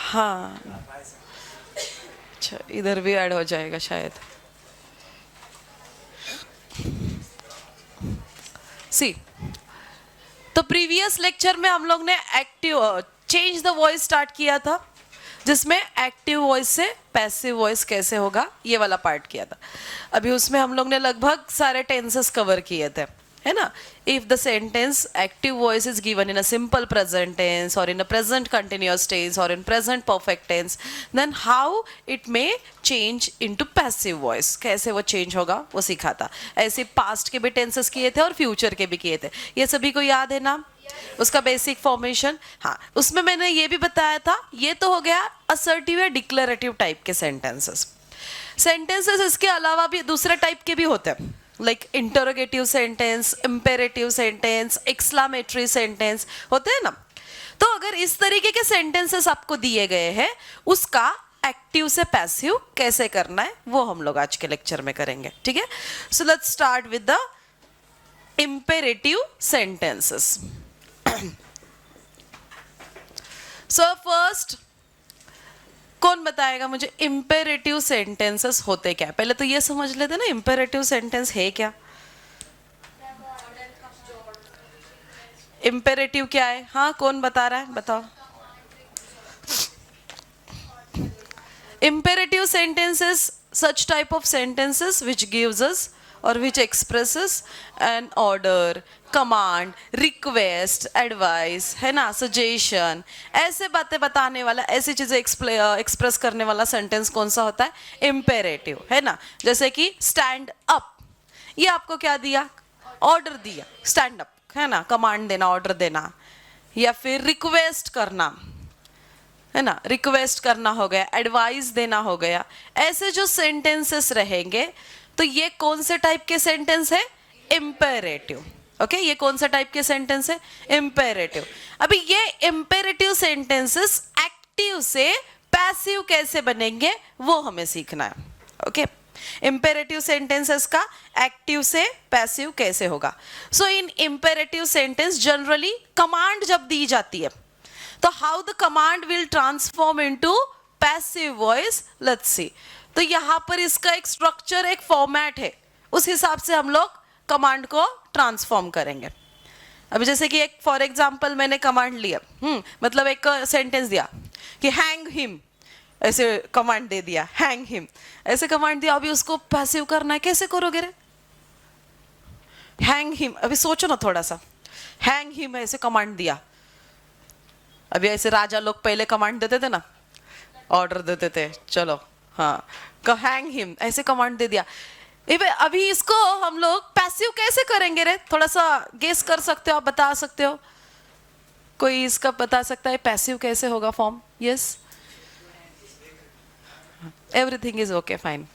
हाँ, अच्छा इधर भी ऐड हो जाएगा शायद. सी, तो प्रीवियस लेक्चर में हम लोग ने active change the voice start किया था, जिसमें एक्टिव वॉइस से पैसिव वॉइस कैसे होगा ये वाला पार्ट किया था. अभी उसमें हम लोग ने लगभग सारे टेंसेस कवर किए थे, है ना. If the sentence active voice is given in a simple present tense और in a present continuous tense और in present perfect tense, then how it may change into passive voice, कैसे वो change होगा वो सीखा था. ऐसे पास्ट के भी टेंसेस किए थे और फ्यूचर के भी किए थे. ये सभी को याद है ना उसका बेसिक फॉर्मेशन. हाँ, उसमें मैंने ये भी बताया था, ये तो हो गया असर्टिव या डिक्लेरेटिव टाइप के सेंटेंसेस. सेंटेंसेस इसके अलावा भी दूसरे टाइप के भी होते हैं, like interrogative sentence, imperative sentence, exclamatory sentence होते हैं ना. तो अगर इस तरीके के सेंटेंसेस आपको दिए गए हैं, उसका एक्टिव से पैसिव कैसे करना है वो हम लोग आज के लेक्चर में करेंगे. ठीक है. So let's start with the imperative sentences. So first, कौन बताएगा मुझे इंपेरेटिव सेंटेंसेस होते क्या. पहले तो ये समझ लेते ना इंपेरेटिव सेंटेंस है क्या. इंपेरेटिव क्या है. हाँ, कौन बता रहा है, बताओ. imperative sentences such type of sentences which gives us or which expresses an order, command, request, advice, है ना, suggestion, ऐसे बातें बताने वाला, ऐसी चीजें एक्सप्रेस करने वाला सेंटेंस कौन सा होता है, imperative, है ना. जैसे कि stand up, ये आपको क्या दिया, ऑर्डर दिया, स्टैंड अप, है ना, कमांड देना, ऑर्डर देना. या फिर रिक्वेस्ट करना, है ना, रिक्वेस्ट करना हो गया, एडवाइस देना हो गया. ऐसे जो सेंटेंसेस रहेंगे तो ये कौन से टाइप के सेंटेंस है, इंपेरेटिव. ओके, ये कौन सा टाइप के सेंटेंस है, इंपेरेटिव. अभी ये इंपेरेटिव सेंटेंसेस एक्टिव से पैसिव कैसे बनेंगे वो हमें सीखना है. ओके, इंपेरेटिव सेंटेंसेस का एक्टिव से पैसिव कैसे होगा. सो इन इंपेरेटिव सेंटेंस जनरली कमांड जब दी जाती है तो how the command will transform into passive voice, let's see. तो यहाँ पर इसका एक स्ट्रक्चर, एक फॉर्मेट है, उस हिसाब से हम लोग कमांड को ट्रांसफॉर्म करेंगे. अभी जैसे कि एक फॉर एग्जांपल मैंने कमांड लिया, मतलब एक सेंटेंस दिया कि हैंग हिम, ऐसे कमांड दे दिया, हैंग हिम, ऐसे कमांड दिया. अभी उसको पैसिव करना है, कैसे करोगे रे, हैंग हिम. अभी सोचो ना थोड़ा सा, हैंग हिम ऐसे कमांड दिया. अभी ऐसे राजा लोग पहले कमांड देते थे ना, ऑर्डर देते थे, चलो हाँ हैंग हिम, ऐसे कमांड दे दिया. अभी इसको हम लोग पैसिव कैसे करेंगे रे, थोड़ा सा गेस कर सकते हो आप, बता सकते हो, कोई इसका बता सकता है पैसिव कैसे होगा form. Yes, everything is okay, fine.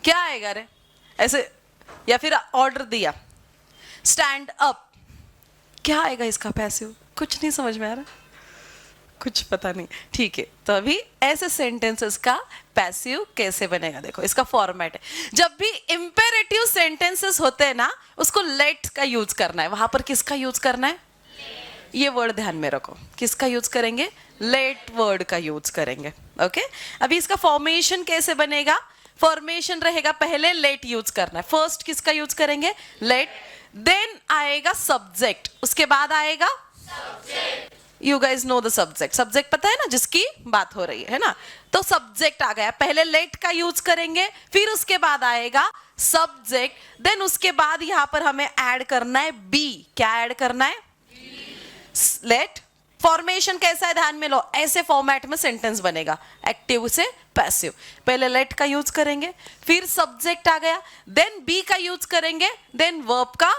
क्या आएगा रे ऐसे, या फिर ऑर्डर दिया स्टैंड अप, क्या आएगा इसका पैसिव, कुछ नहीं समझ में आ रहा, कुछ पता नहीं. ठीक है, तो अभी ऐसे सेंटेंसेस का पैसिव कैसे बनेगा, देखो इसका फॉर्मेट है. जब भी इंपेरेटिव सेंटेंसेस होते हैं ना, उसको लेट का यूज करना है. वहां पर किसका यूज करना है, ये वर्ड ध्यान में रखो, किसका यूज करेंगे, लेट वर्ड का यूज करेंगे. ओके, अभी इसका फॉर्मेशन कैसे बनेगा, फॉर्मेशन रहेगा पहले लेट यूज करना है. फर्स्ट किसका यूज करेंगे, लेट, देन आएगा सब्जेक्ट, उसके बाद आएगा subject. You guys know the subject, subject पता है ना जिसकी बात हो रही है ना. तो सब्जेक्ट आ गया, पहले लेट का यूज करेंगे, फिर उसके बाद आएगा सब्जेक्ट, देन उसके बाद यहां पर हमें ऐड करना है बी. क्या ऐड करना है, लेट. फॉर्मेशन कैसा है ध्यान में लो, ऐसे फॉर्मेट में सेंटेंस बनेगा एक्टिव से पैसिव. पहले लेट का यूज करेंगे, फिर सब्जेक्ट आ गया, देन बी का यूज करेंगे, देन वर्ब का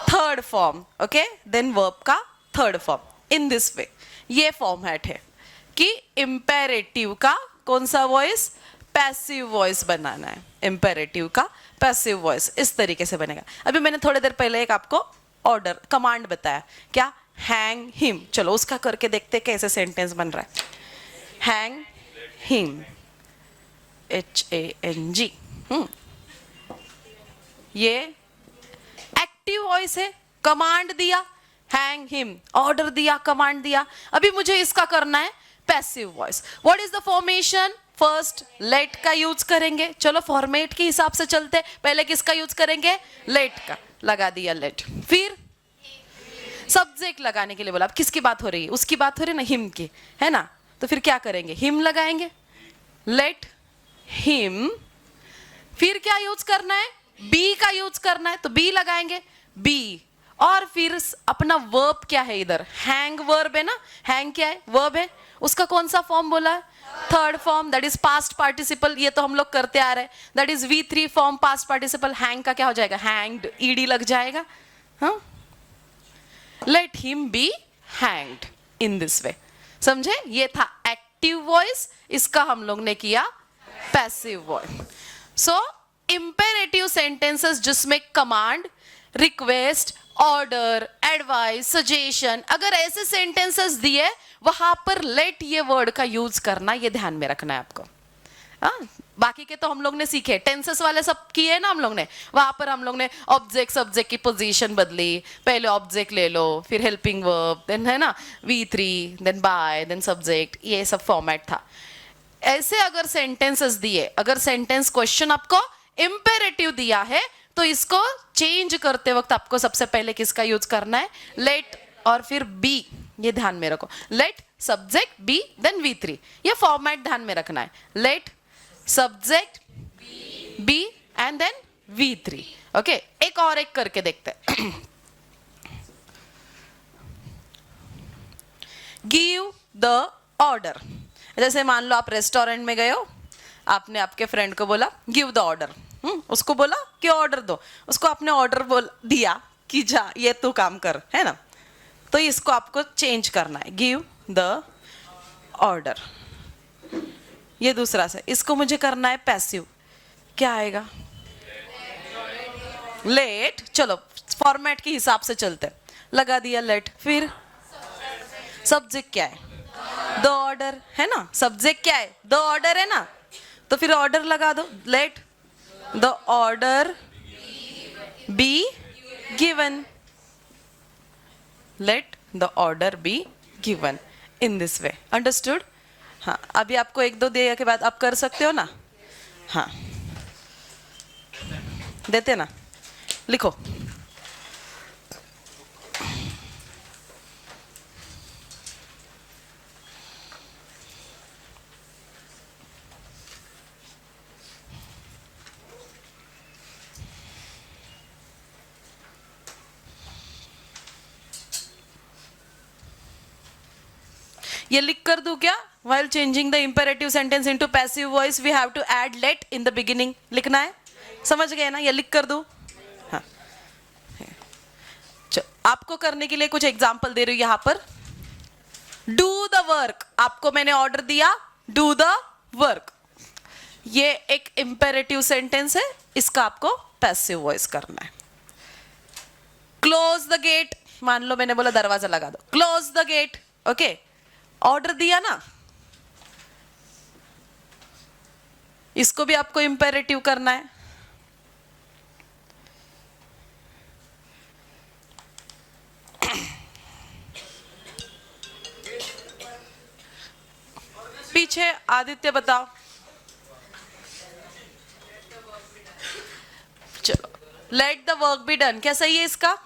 third form. Okay, then verb का third form. In this way ये फॉर्मेट है कि इंपेरेटिव का कौन सा वॉइस, पैसिव वॉइस बनाना है, इम्पेरेटिव का पैसिव वॉइस इस तरीके से बनेगा। अभी मैंने थोड़ी देर पहले एक आपको ऑर्डर कमांड बताया, क्या, हैंग हिम। चलो उसका करके देखते कैसे सेंटेंस बन रहा है। Hang him, HANG। ये एक्टिव वॉइस है, कमांड दिया, हैंग हिम, ऑर्डर दिया, कमांड दिया। अभी मुझे इसका करना है passive voice. What is the formation? First let का यूज करेंगे। चलो फॉर्मेट के हिसाब से चलते, पहले किसका यूज करेंगे? लेट का, लगा दिया लेट। फिर सब्जेक्ट लगाने के लिए बोला। अब किसकी बात हो रही है? उसकी बात हो रही है ना, हिम की, है ना? तो फिर क्या करेंगे? हिम लगाएंगे, लेट हिम। फिर क्या यूज करना है? बी का यूज करना है, तो बी लगाएंगे, बी। और फिर अपना वर्ब क्या है इधर? हैंग वर्ब है ना। हैंग क्या है? वर्ब है। उसका कौन सा फॉर्म बोला है? Third form, that is past participle. ये तो हम लोग करते आ रहे हैं, that is V3 form past participle. Hang का क्या हो जाएगा? हैंग्ड, ईडी लग जाएगा। हाँ, let him be hanged in this वे। समझे? ये था एक्टिव वॉइस, इसका हम लोग ने किया पैसिव वॉइस। सो इंपेरेटिव सेंटेंसेस जिसमें command, request, order, advice, suggestion, अगर ऐसे सेंटेंसेस दिए वहां पर लेट ये वर्ड का यूज करना, ये ध्यान में रखना है आपको। हाँ, बाकी के तो हम लोग ने सीखे, टेंसेस वाले सब किए ना हम लोग ने। वहां पर हम लोग ने ऑब्जेक्ट सब्जेक्ट की पोजीशन बदली, पहले ऑब्जेक्ट ले लो, फिर हेल्पिंग वर्ब, देन है ना V3, then bye, then subject, ये सब फॉर्मेट था। ऐसे अगर सेंटेंसेस दिए, अगर सेंटेंस क्वेश्चन आपको इंपेरेटिव दिया है, तो इसको चेंज करते वक्त आपको सबसे पहले किसका यूज करना है? लेट और फिर बी। ये ध्यान में रखो, late subject B then V3, ये फॉर्मेट ध्यान में रखना है। Let subject be and then V3। Okay, एक और एक करके देखते हैं। Give the order. जैसे मान लो आप रेस्टोरेंट में गए हो, आपने आपके फ्रेंड को बोला गिव द ऑर्डर। उसको बोला कि ऑर्डर दो, उसको आपने ऑर्डर बोल दिया कि जा ये तू काम कर, है ना? तो इसको आपको चेंज करना है, गिव द ऑर्डर। ये दूसरा से, इसको मुझे करना है पैसिव। क्या आएगा? लेट। चलो फॉर्मेट के हिसाब से चलते, लगा दिया लेट। फिर सब्जेक्ट क्या है? द ऑर्डर, है ना? सब्जेक्ट क्या है? द ऑर्डर, है ना? तो फिर ऑर्डर लगा दो, let the order be given. Let the order be given in this way. Understood? हाँ, अभी आपको एक दो दिए के बाद आप कर सकते हो ना। हाँ, देते ना, लिखो। ये लिख कर दूं क्या? While changing the imperative sentence into passive voice, we have to add let in the beginning. लिखना है, समझ गए ना? ये लिख कर दूं? हाँ, आपको करने के लिए कुछ एग्जाम्पल दे रही हूं यहां पर। डू द वर्क, आपको मैंने ऑर्डर दिया, डू द वर्क। ये एक इंपेरेटिव सेंटेंस है, इसका आपको पैसिव वॉइस करना है। क्लोज द गेट, मान लो मैंने बोला दरवाजा लगा दो, close the gate. Okay, order दिया ना, इसको भी आपको इंपेरेटिव करना है। पीछे आदित्य बताओ। चलो, late the work be done, क्या सही है इसका?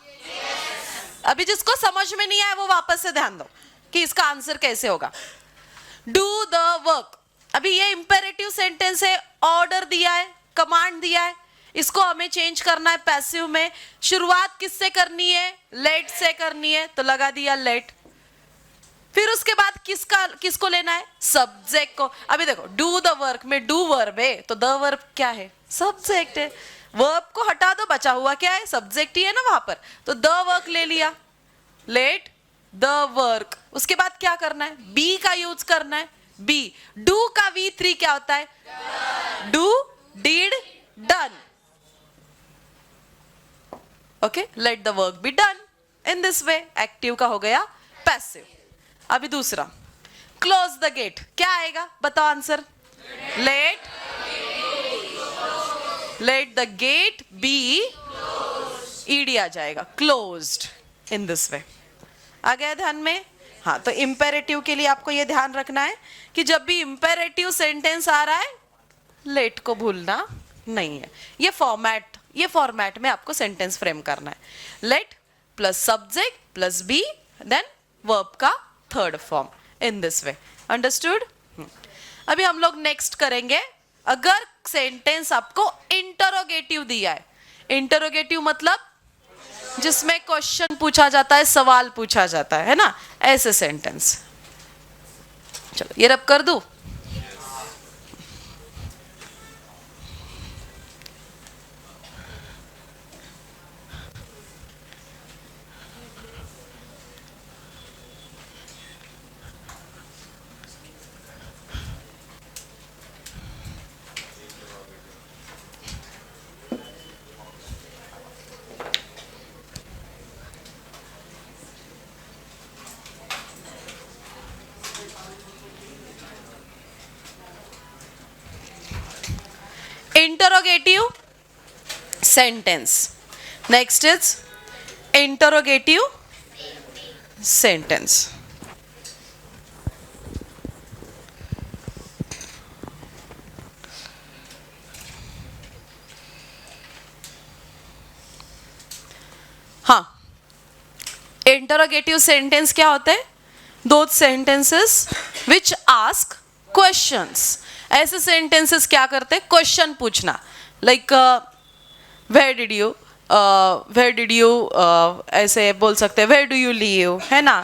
अभी जिसको समझ में नहीं आया वो वापस से ध्यान दो कि इसका आंसर कैसे होगा। डू द वर्क, अभी ये इंपेरेटिव सेंटेंस है, ऑर्डर दिया है, कमांड दिया है, इसको हमें चेंज करना है पैसिव में। शुरुआत किससे करनी है? लेट से करनी है, तो लगा दिया लेट। फिर उसके बाद किसको लेना है? सब्जेक्ट को। अभी देखो, डू द वर्क में डू वर्ब है, तो द वर्ब क्या है? सब्जेक्ट है। वर्ब को हटा दो, बचा हुआ क्या है? सब्जेक्ट ही है ना वहां पर, तो द वर्क ले लिया, लेट द वर्क। उसके बाद क्या करना है? बी का यूज करना है, बी। डू का V3 क्या होता है? Do, did, done. Okay, let the work be done. In this way active का हो गया पैसिव. अभी दूसरा, क्लोज द गेट. क्या आएगा बताओ answer? Let the gate be, ED आ जाएगा, क्लोज्ड. इन दिस वे आ गया ध्यान में? हाँ, तो इंपेरेटिव के लिए आपको ये ध्यान रखना है कि जब भी इंपेरेटिव सेंटेंस आ रहा है, लेट को भूलना नहीं है. ये फॉर्मेट में आपको सेंटेंस फ्रेम करना है. Let plus subject plus be, then verb का third form. In this way, understood? अभी हम लोग नेक्स्ट करेंगे. अगर सेंटेंस आपको इंटरोगेटिव दिया है, इंटरोगेटिव मतलब जिसमें क्वेश्चन पूछा जाता है, सवाल पूछा जाता है ना, ऐसे सेंटेंस. चलो ये रब कर दूं. Interrogative sentence. Next is interrogative sentence. हाँ, इंटरोगेटिव सेंटेंस क्या होते हैं? दो सेंटेंसेस विच आस्क क्वेश्चंस. ऐसे सेंटेंसेस क्या करते हैं? क्वेश्चन पूछना. लाइक वेयर डिड यू, ऐसे बोल सकते हैं वेयर डू यू लिव, है ना,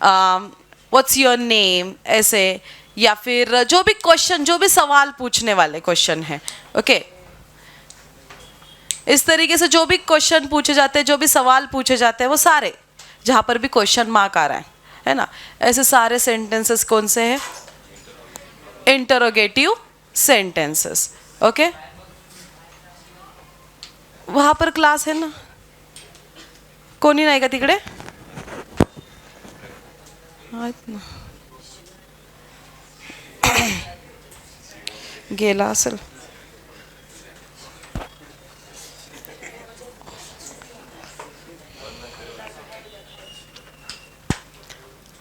व्हाट्स योर नेम, ऐसे. या फिर जो भी क्वेश्चन, जो भी सवाल पूछने वाले क्वेश्चन है, ओके, इस तरीके से जो भी क्वेश्चन पूछे जाते हैं, जो भी सवाल पूछे जाते हैं, वो सारे जहाँ पर भी क्वेश्चन मार्क आ रहा है ना, ऐसे सारे सेंटेंसेस कौन से हैं? Interrogative sentences. ओके, वहाँ पर क्लास है ना, कोणी नाही का तिकडे? आहेत ना, गेला असेल.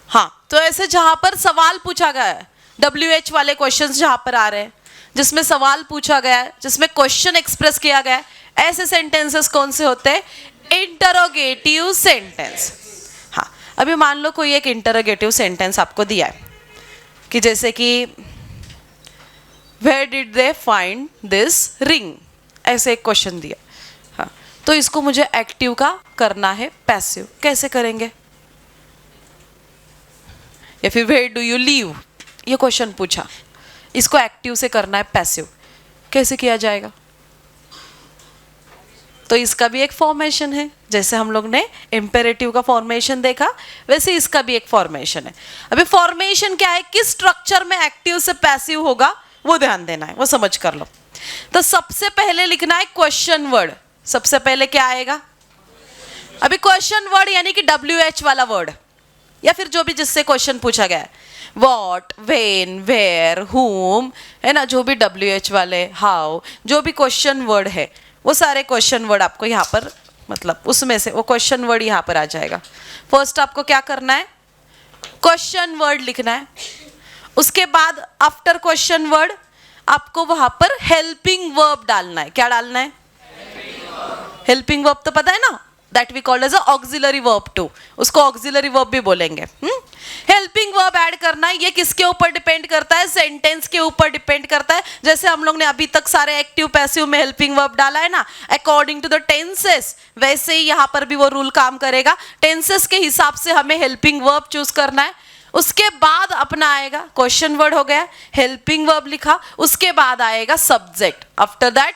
हाँ, तो ऐसे जहां पर सवाल पूछा गया है, WH वाले क्वेश्चंस जहां पर आ रहे हैं, जिसमें सवाल पूछा गया है, जिसमें क्वेश्चन एक्सप्रेस किया गया है, ऐसे सेंटेंसेस कौन से होते हैं? Interrogative sentence. हाँ, अभी मान लो कोई एक इंटरोगेटिव सेंटेंस आपको दिया है कि जैसे कि where did they find this ring, ऐसे एक क्वेश्चन दिया. हाँ, तो इसको मुझे एक्टिव का करना है पैसिव. कैसे करेंगे? या फिर वेयर डू यू लीव, ये क्वेश्चन पूछा, इसको एक्टिव से करना है पैसिव. कैसे किया जाएगा? तो इसका भी एक फॉर्मेशन है. जैसे हम लोग ने इंपेरेटिव का फॉर्मेशन देखा, वैसे इसका भी एक फॉर्मेशन है. अभी फॉर्मेशन क्या है, किस स्ट्रक्चर में एक्टिव से पैसिव होगा, वो ध्यान देना है, वो समझ कर लो. तो सबसे पहले लिखना है क्वेश्चन वर्ड. सबसे पहले क्या आएगा? अभी क्वेश्चन वर्ड यानी कि WH वाला वर्ड, या फिर जो भी जिससे क्वेश्चन पूछा गया है, वॉट, वेन, वेयर, हुम, है ना, जो भी WH वाले, हाउ, जो भी क्वेश्चन वर्ड है, वो सारे क्वेश्चन वर्ड आपको यहाँ पर, मतलब उसमें से वो क्वेश्चन वर्ड यहाँ पर आ जाएगा. फर्स्ट आपको क्या करना है? क्वेश्चन वर्ड लिखना है. उसके बाद आफ्टर क्वेश्चन वर्ड आपको वहां पर हेल्पिंग वर्ब डालना है. क्या डालना है? हेल्पिंग वर्ब तो पता है ना, that we called as a auxiliary verb too. उसको ऑक्सिलरी वर्ब भी बोलेंगे. हेल्पिंग वर्ब ऐड करना है. ये किसके ऊपर डिपेंड करता है? सेंटेंस के ऊपर डिपेंड करता है. जैसे हम लोग ने अभी तक सारे एक्टिव पैसिव में हेल्पिंग वर्ब डाला है ना, अकॉर्डिंग टू द टेंसेस, वैसे ही यहाँ पर भी वो रूल काम करेगा. टेंसेस के हिसाब से हमें हेल्पिंग वर्ब चूज करना है. उसके बाद अपना आएगा क्वेश्चन वर्ड, हो गया हेल्पिंग वर्ब लिखा. उसके बाद आएगा सब्जेक्ट. आफ्टर दैट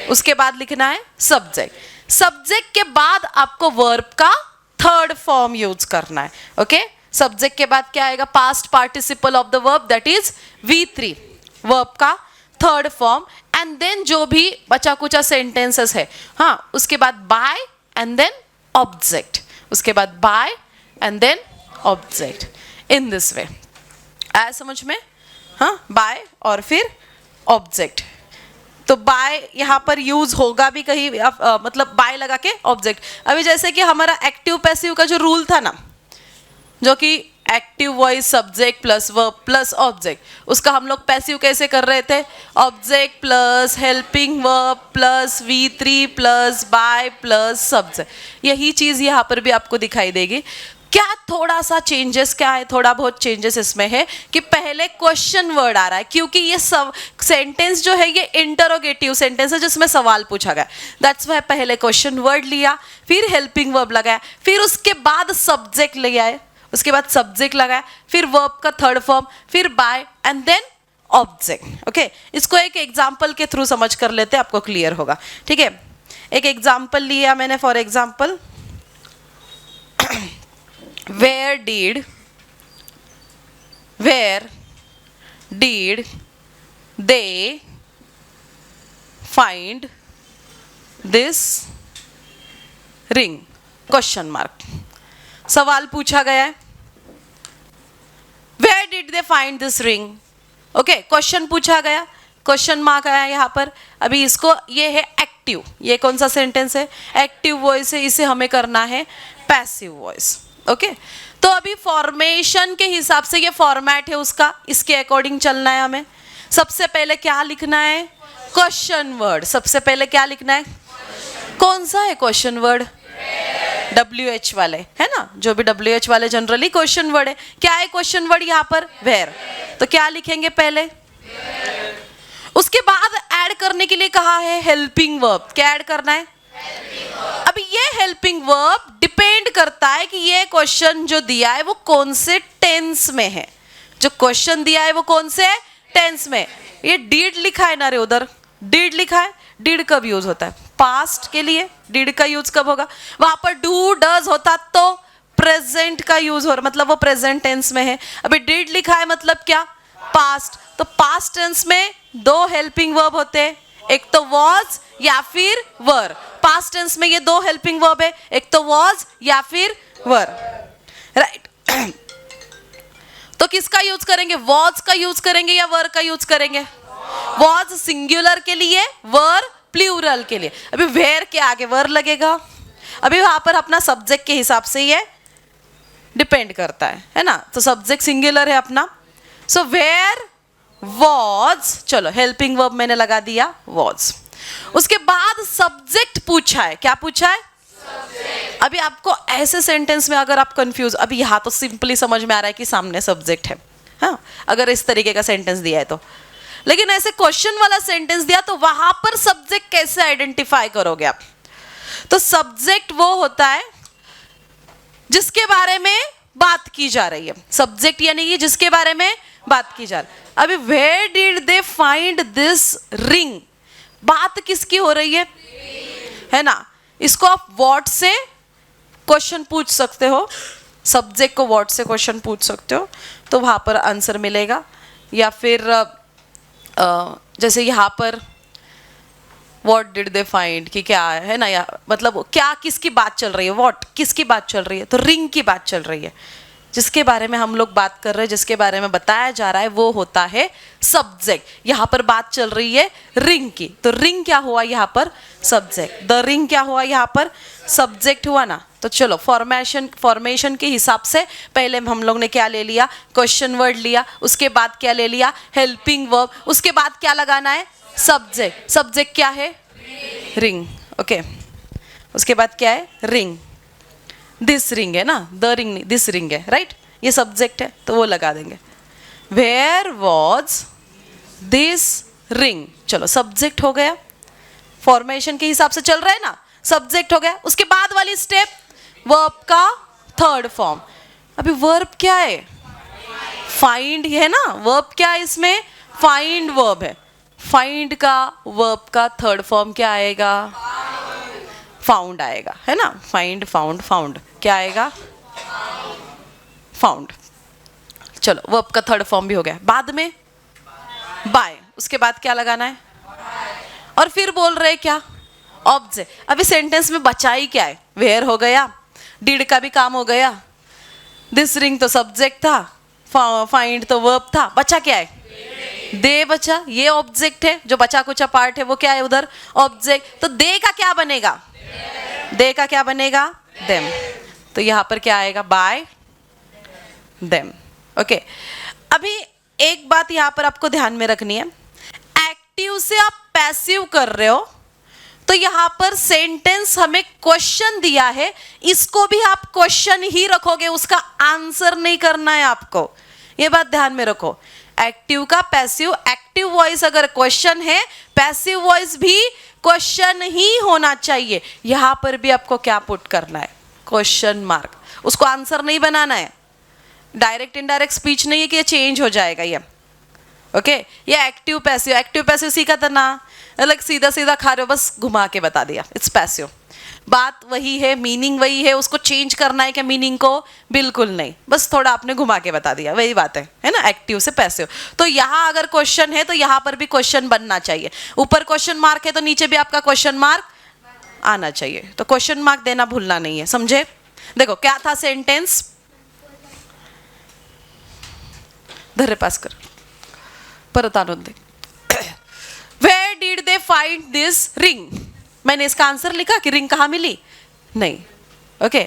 उसके बाद लिखना है सब्जेक्ट. सब्जेक्ट के बाद आपको वर्ब का थर्ड फॉर्म यूज करना है. ओके, सब्जेक्ट के बाद क्या आएगा? Past participle of the verb, that is V3. Verb का थर्ड फॉर्म एंड देन जो भी बचा कुचा सेंटेंसेस है, हाँ, उसके बाद बाय एंड देन ऑब्जेक्ट, उसके बाद by and then object, in this way. आया समझ में? हाँ, बाय और फिर ऑब्जेक्ट। तो बाय यहाँ पर यूज होगा भी कहीं, मतलब बाय लगा के ऑब्जेक्ट। अभी जैसे कि हमारा एक्टिव पैसिव का जो रूल था ना, जो कि active voice subject plus verb plus object, उसका हम लोग पैसिव कैसे कर रहे थे? Object plus helping verb plus V3 plus by plus subject. यही चीज यहाँ पर भी आपको दिखाई देगी। क्या थोड़ा सा चेंजेस क्या है? थोड़ा बहुत चेंजेस इसमें है कि पहले क्वेश्चन वर्ड आ रहा है, क्योंकि ये सब सेंटेंस जो है ये इंटरोगेटिव सेंटेंस है जिसमें सवाल पूछा गया। दैट्स वाई पहले क्वेश्चन वर्ड लिया, फिर हेल्पिंग वर्ब लगाया, फिर उसके बाद सब्जेक्ट ले आए, उसके बाद सब्जेक्ट लगाया, फिर वर्ब का थर्ड फॉर्म, फिर by and then object. Okay, इसको एक एग्जाम्पल के थ्रू समझ कर लेते हैं, आपको क्लियर होगा। ठीक है, एक एग्जाम्पल लिया मैंने, for example where did they find this ring? Question mark, सवाल पूछा गया है। Where did they find this ring? Okay, question पूछा गया, क्वेश्चन मार्क आया यहाँ पर। अभी इसको, ये है एक्टिव, ये कौन सा सेंटेंस है? एक्टिव वॉइस है, इसे हमें करना है पैसिव वॉइस। ओके, तो अभी फॉर्मेशन के हिसाब से ये फॉर्मेट है उसका, इसके अकॉर्डिंग चलना है हमें। सबसे पहले क्या लिखना है? Question word. सबसे पहले क्या लिखना है? कौन सा है क्वेश्चन वर्ड? WH वाले, है ना, जो भी WH वाले जनरली क्वेश्चन वर्ड है। क्या है क्वेश्चन वर्ड यहाँ पर? वेयर। तो क्या लिखेंगे पहले? उसके बाद ऐड करने के लिए कहा है हेल्पिंग वर्ब। क्या ऐड करना है? अभी ये हेल्पिंग वर्ब डिपेंड करता है कि ये क्वेश्चन जो दिया है वो कौन से टेंस में है। जो क्वेश्चन दिया है वो कौन से टेंस में? ये डिड लिखा है ना रे, उधर डिड लिखा है। डिड कब यूज होता है? पास्ट के लिए। डिड का यूज कब होगा? वहां पर डू डज होता तो प्रेजेंट का यूज हो रहा, मतलब वो प्रेजेंट टेंस में है। अभी डिड लिखा है मतलब क्या? पास्ट। तो पास्ट टेंस में दो हेल्पिंग वर्ब होते हैं, एक तो वॉज या फिर वर। पास्ट टेंस में ये दो हेल्पिंग वर्ब है, एक तो वॉज या फिर वर, राइट। तो किसका यूज करेंगे? वॉज का यूज करेंगे या वर का यूज करेंगे? वॉज सिंगुलर के लिए, वर प्लूरल के लिए। अभी वेयर के आगे वर लगेगा। अभी वहां पर अपना सब्जेक्ट के हिसाब से ये डिपेंड करता है ना। तो सब्जेक्ट सिंगुलर है अपना, सो वेयर वॉज, चलो हेल्पिंग वर्ब मैंने लगा दिया वॉज। उसके बाद सब्जेक्ट पूछा है। क्या पूछा है? सब्जेक्ट। अभी आपको ऐसे सेंटेंस में अगर आप कंफ्यूज, अभी यहाँ तो सिंपली समझ में आ रहा है कि सामने सब्जेक्ट है, हाँ, अगर इस तरीके का सेंटेंस दिया है तो। लेकिन ऐसे क्वेश्चन वाला सेंटेंस दिया तो वहां पर सब्जेक्ट कैसे आइडेंटिफाई करोगे आप? तो सब्जेक्ट वो होता है जिसके बारे में बात की जा रही है। सब्जेक्ट यानी कि जिसके बारे में बात की जा रही है। अभी where did they find this ring, बात किसकी हो रही है ना। इसको आप व्हाट से क्वेश्चन पूछ सकते हो, सब्जेक्ट को व्हाट से क्वेश्चन पूछ सकते हो, तो वहां पर आंसर मिलेगा। या फिर जैसे यहाँ पर व्हाट डिड दे फाइंड, कि क्या है ना, या मतलब क्या किसकी बात चल रही है, व्हाट किसकी बात चल रही है, तो रिंग की बात चल रही है। जिसके बारे में हम लोग बात कर रहे हैं, जिसके बारे में बताया जा रहा है, वो होता है सब्जेक्ट। यहाँ पर बात चल रही है रिंग की, तो रिंग क्या हुआ यहाँ पर? सब्जेक्ट। द रिंग क्या हुआ यहाँ पर? सब्जेक्ट हुआ ना। तो चलो फॉर्मेशन के हिसाब से पहले हम लोग ने क्या ले लिया? क्वेश्चन वर्ड लिया। उसके बाद क्या ले लिया? Helping verb. उसके बाद क्या लगाना है? सब्जेक्ट। सब्जेक्ट क्या है? रिंग। ओके, उसके बाद क्या है? रिंग। दिस रिंग है ना, द रिंग नहीं, दिस रिंग है, राइट। ये सब्जेक्ट है तो वो लगा देंगे। वेयर वॉज दिस रिंग, चलो सब्जेक्ट हो गया। फॉर्मेशन के हिसाब से चल रहा है ना, सब्जेक्ट हो गया। उसके बाद वाली स्टेप वर्ब का थर्ड फॉर्म। अभी वर्ब क्या है? फाइंड है ना। वर्ब क्या है इसमें? फाइंड वर्ब है। फाइंड का वर्ब का थर्ड फॉर्म क्या आएगा? फाउंड आएगा, है ना। फाइंड, फाउंड, फाउंड क्या आएगा? फाउंड। चलो वर्ब का थर्ड फॉर्म भी हो गया। बाद में बाय, उसके उसके बाद क्या लगाना है, और फिर बोल रहे क्या, ऑब्जेक्ट। अभी सेंटेंस में बचा ही क्या है, वेयर हो गया, डिड का भी काम हो गया, दिस रिंग तो सब्जेक्ट था, फाइंड तो वर्ब था, बचा क्या है, दे बचा, ये ऑब्जेक्ट है, जो बचा कुचा पार्ट है वो क्या है उधर, ऑब्जेक्ट। तो दे का क्या बनेगा, दे का क्या बनेगा, देम। तो यहां पर क्या आएगा, बाय देम। ओके, अभी एक बात यहां पर आपको ध्यान में रखनी है, एक्टिव से आप पैसिव कर रहे हो तो यहां पर सेंटेंस हमें क्वेश्चन दिया है, इसको भी आप क्वेश्चन ही रखोगे, उसका आंसर नहीं करना है आपको, ये बात ध्यान में रखो। एक्टिव का पैसिव, एक्टिव वॉइस अगर क्वेश्चन है, पैसिव वॉइस भी क्वेश्चन ही होना चाहिए। यहां पर भी आपको क्या पुट करना है, क्वेश्चन मार्क, उसको आंसर नहीं बनाना है। डायरेक्ट इनडायरेक्ट स्पीच नहीं है कि ये चेंज हो जाएगा ये। ओके, ये एक्टिव पैसिव, एक्टिव पैसिव सीखा था ना, अलग सीधा सीधा खा रहे हो, बस घुमा के बता दिया, इट्स पैसिव। बात वही है, मीनिंग वही है, उसको चेंज करना है क्या मीनिंग को, बिल्कुल नहीं, बस थोड़ा आपने घुमा के बता दिया, वही बात है ना, एक्टिव से पैसिव। तो यहाँ अगर क्वेश्चन है तो यहाँ पर भी क्वेश्चन बनना चाहिए, ऊपर क्वेश्चन मार्क है तो नीचे भी आपका क्वेश्चन मार्क आना चाहिए। तो क्वेश्चन मार्क देना भूलना नहीं है, समझे। देखो क्या था सेंटेंस, धर्रे पास कर, परत आणून दे। Where did they find this ring? मैंने इसका आंसर लिखा कि रिंग कहाँ मिली, नहीं। ओके,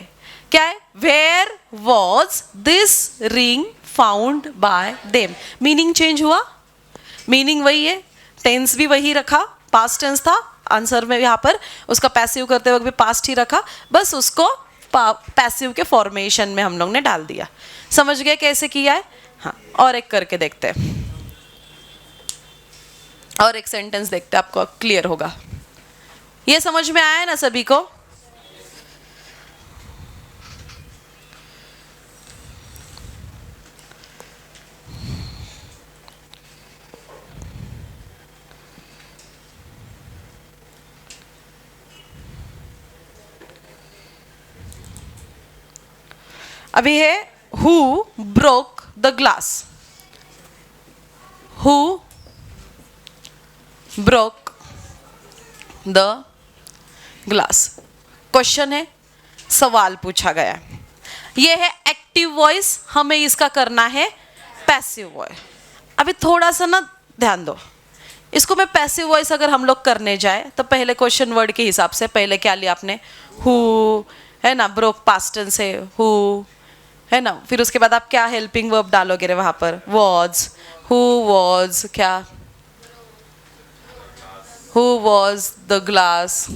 क्या है, Where was this ring found by them? Meaning change हुआ, मीनिंग वही है, टेंस भी वही रखा, पास्ट टेंस था, आंसर में यहाँ पर उसका पैसिव करते वक्त भी पास्ट ही रखा, बस उसको पैसिव के फॉर्मेशन में हम लोग ने डाल दिया। समझ गए कैसे किया है। हाँ, और एक करके देखते हैं, और एक सेंटेंस देखते हैं, आपको क्लियर होगा। ये समझ में आया ना सभी को। अभी है who broke the glass, who broke the glass, question है, सवाल पूछा गया है। ये है एक्टिव वॉइस, हमें इसका करना है पैसिव वॉइस। अभी थोड़ा सा ना ध्यान दो, इसको मैं पैसिव वॉइस अगर हम लोग करने जाए तो पहले क्वेश्चन वर्ड के हिसाब से पहले क्या लिया आपने, हु है ना, ब्रोक पास्ट टेंस है, हु है ना, फिर उसके बाद आप क्या हेल्पिंग वर्ब डालोगे रे वहां पर, वॉज, हु वॉज क्या, who was the glass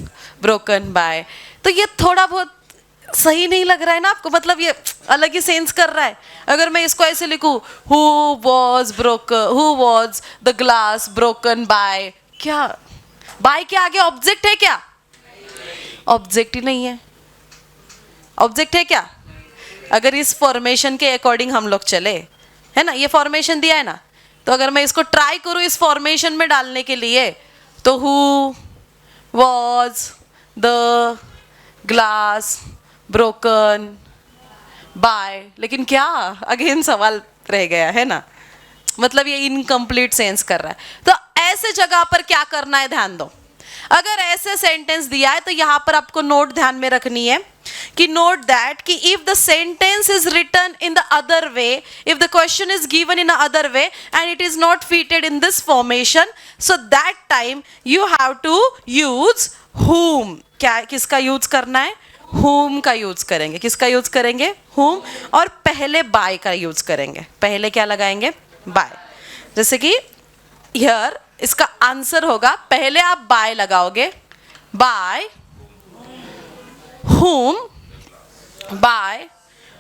broken by. तो ये थोड़ा बहुत सही नहीं लग रहा है ना आपको, मतलब ये अलग ही सेंस कर रहा है। अगर मैं इसको ऐसे लिखूं, who was the glass broken by, क्या बाय के आगे ऑब्जेक्ट है क्या, ऑब्जेक्ट ही नहीं है, ऑब्जेक्ट है क्या। अगर इस फॉर्मेशन के अकॉर्डिंग हम लोग चले, है ना, ये फॉर्मेशन दिया है ना, तो अगर मैं इसको ट्राई करूं इस फॉर्मेशन में डालने के लिए, तो who was the glass broken by, लेकिन क्या अगेन सवाल रह गया है ना, मतलब ये इनकम्प्लीट सेंस कर रहा है। तो ऐसे जगह पर क्या करना है, ध्यान दो। अगर ऐसे सेंटेंस दिया है तो यहां पर आपको नोट ध्यान में रखनी है कि नोट दैट कि if the sentence is written in the other way, if the question is given in a other way and it is not fitted in this formation, so that time you have to use whom। क्या किसका use करना है, whom का use करेंगे। किसका use करेंगे, whom, और पहले by का यूज करेंगे। पहले क्या लगाएंगे, by। जैसे कि हियर इसका आंसर होगा, पहले आप by लगाओगे, by whom, by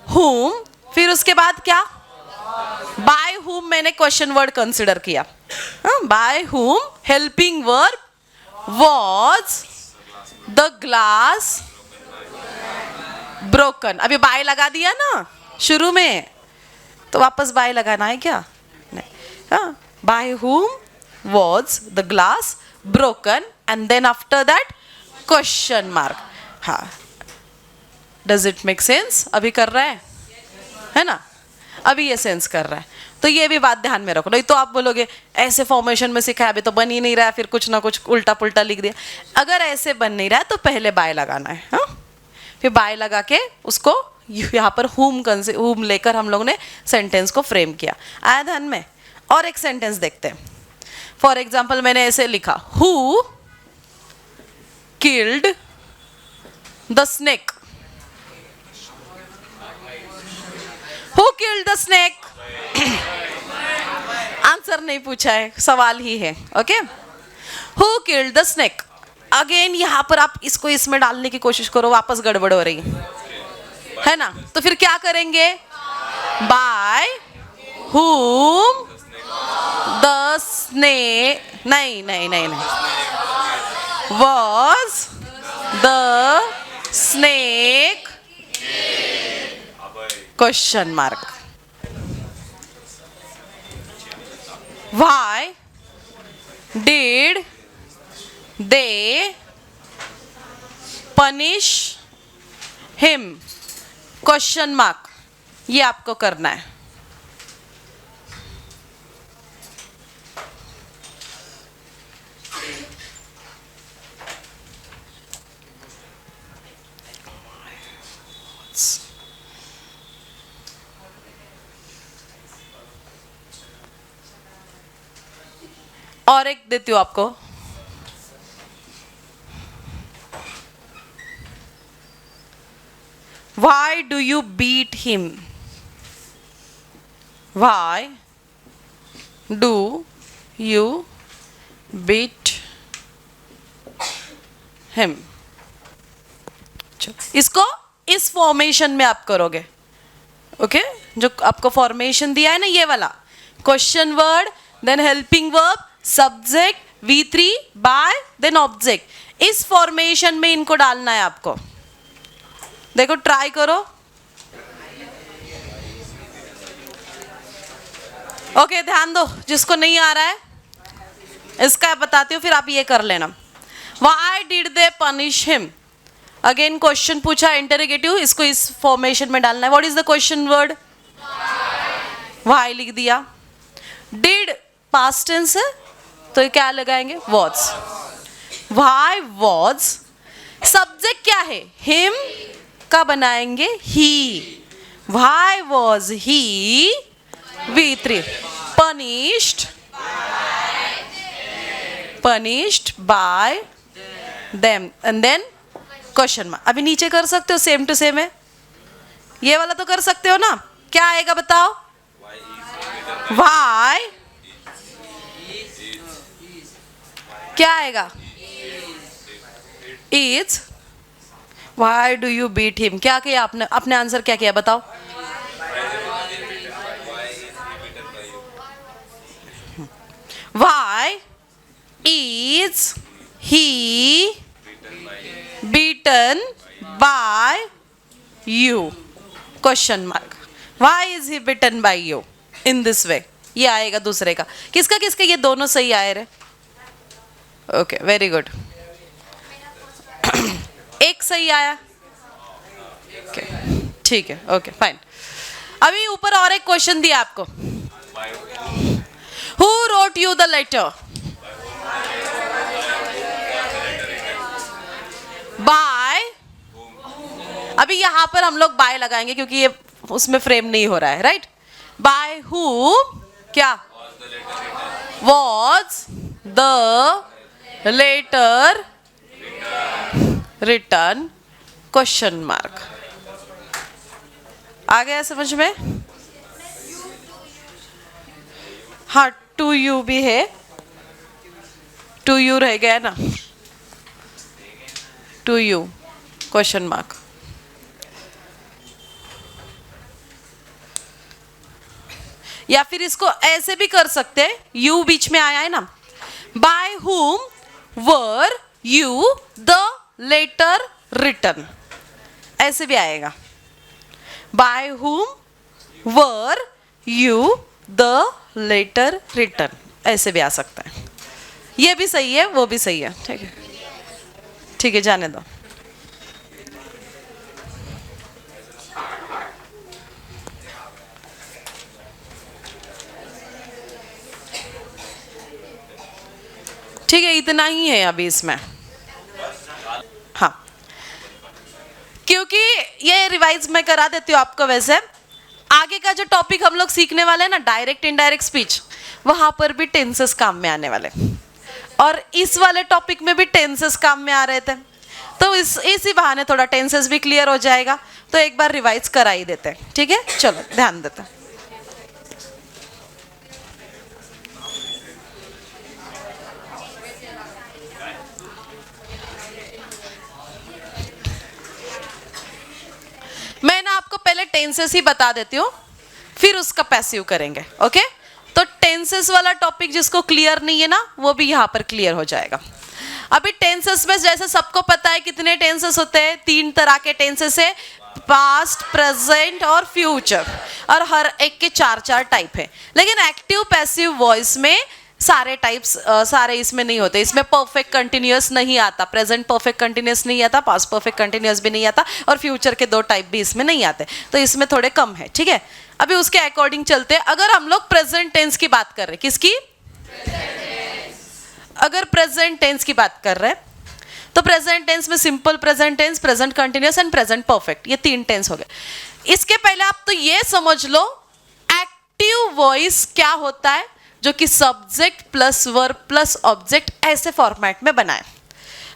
whom, फिर उसके बाद क्या, by whom मैंने क्वेश्चन वर्ड कंसिडर किया, by whom helping verb was the glass broken। अभी बाय लगा दिया ना शुरू में, तो वापस बाय लगाना है क्या, नहीं। हाँ, by whom was the glass broken and then after that question mark। हाँ, does it make sense? अभी कर रहा है ना, अभी ये सेंस कर रहा है। तो ये भी बात ध्यान में रखो, नहीं तो आप बोलोगे ऐसे फॉर्मेशन में सीखा है, अभी तो बन ही नहीं रहा है, फिर कुछ ना कुछ उल्टा पुल्टा लिख दिया। अगर ऐसे बन नहीं रहा है तो पहले बाय लगाना है, हाँ, फिर बाय लगा के उसको यहाँ पर हुम लेकर हम लोग ने सेंटेंस को फ्रेम किया। आया ध्यान में? और एक सेंटेंस देखते हैं। फॉर एग्जाम्पल मैंने ऐसे लिखा, who killed the snake. Who killed the snake? Answer नहीं पूछा है, सवाल ही है। Okay, who killed the snake. Again यहाँ पर आप इसको इसमें डालने की कोशिश करो, वापस गड़बड़ हो रही है ना? तो फिर क्या करेंगे? बाय whom the snake, नहीं नहीं नहीं नहीं, was the snake question mark. Why did they punish him question mark. ये आपको करना है। और एक देती हूँ आपको, Why do you beat him? Why do you beat him? इसको इस फॉर्मेशन में आप करोगे। ओके, जो आपको फॉर्मेशन दिया है ना, ये वाला question word, then helping verb, subject, V3, by, then object, इस फॉर्मेशन में इनको डालना है आपको। देखो ट्राई करो। ओके, ध्यान दो, जिसको नहीं आ रहा है इसका बताती हूँ, फिर आप ये कर लेना। Why did they punish him? Again question पूछा, इंटरोगेटिव, इसको इस फॉर्मेशन में डालना है। What is the question word? Why लिख दिया। Did पास्ट टेंस है तो क्या लगाएंगे? Was. Why was, सब्जेक्ट क्या है? Him का बनाएंगे he. Why was he, V3, punished by them, and then question mark. अभी नीचे कर सकते हो, सेम टू सेम है, ये वाला तो कर सकते हो ना। क्या आएगा बताओ? Why, क्या आएगा? Is, Why do you beat him? क्या किया आपने? अपने आंसर क्या किया बताओ? Why is he beaten by you? Question mark. Why is he beaten by you in this way? ये आएगा दूसरे का। किसका किसका? ये दोनों सही आए रे। Okay, very good. एक सही आया। ओके, ठीक है, ओके फाइन। अभी ऊपर और एक क्वेश्चन दिया आपको। Who wrote you the letter? By, अभी यहाँ पर हम लोग बाय लगाएंगे क्योंकि ये उसमें फ्रेम नहीं हो रहा है, राइट? By whom, क्या? Was the letter written? Question mark. आ गया समझ में? हाँ, टू यू भी है, टू यू रह गया ना, टू यू क्वेश्चन मार्क। या फिर इसको ऐसे भी कर सकते हैं, यू बीच में आया है ना, by whom were you the letter written, ऐसे भी आएगा। By whom were you the letter written, ऐसे भी आ सकता है। ये भी सही है, वो भी सही है, ठीक है, ठीक है, जाने दो। ठीक है, इतना ही है अभी इसमें। हाँ, क्योंकि ये रिवाइज मैं करा देती हूँ आपको। वैसे आगे का जो टॉपिक हम लोग सीखने वाले हैं ना, डायरेक्ट इनडायरेक्ट स्पीच, वहां पर भी टेंसेस काम में आने वाले, और इस वाले टॉपिक में भी टेंसेस काम में आ रहे थे, तो इसी बहाने थोड़ा टेंसेस भी क्लियर हो जाएगा। तो एक बार रिवाइज करा ही देते हैं, ठीक है, चलो ध्यान देते हैं। मैं ना आपको पहले टेंसेस ही बता देती हूँ, फिर उसका पैसिव करेंगे। ओके, तो टेंसेस वाला टॉपिक जिसको क्लियर नहीं है ना, वो भी यहाँ पर क्लियर हो जाएगा। अभी टेंसेस में जैसे सबको पता है कितने टेंसेस होते हैं, 3 तरह के टेंसेस है, पास्ट, प्रेजेंट और फ्यूचर, और हर एक के 4 टाइप है। लेकिन एक्टिव पैसिव वॉइस में सारे टाइप्स सारे इसमें नहीं होते। इसमें परफेक्ट कंटिन्यूअस नहीं आता, प्रेजेंट परफेक्ट कंटिन्यूअस नहीं आता, पास्ट परफेक्ट कंटिन्यूअस भी नहीं आता, और फ्यूचर के 2 टाइप भी इसमें नहीं आते, तो इसमें थोड़े कम है। ठीक है, अभी उसके अकॉर्डिंग चलते हैं। अगर हम लोग प्रेजेंट टेंस की बात कर रहे हैं, किसकी? अगर प्रेजेंट टेंस की बात कर रहे हैं तो प्रेजेंट टेंस में simple present tense, present continuous and present perfect, ये 3 टेंस हो गए। इसके पहले आप तो ये समझ लो एक्टिव वॉइस क्या होता है, जो कि subject plus verb plus object ऐसे फॉर्मेट में बनाए।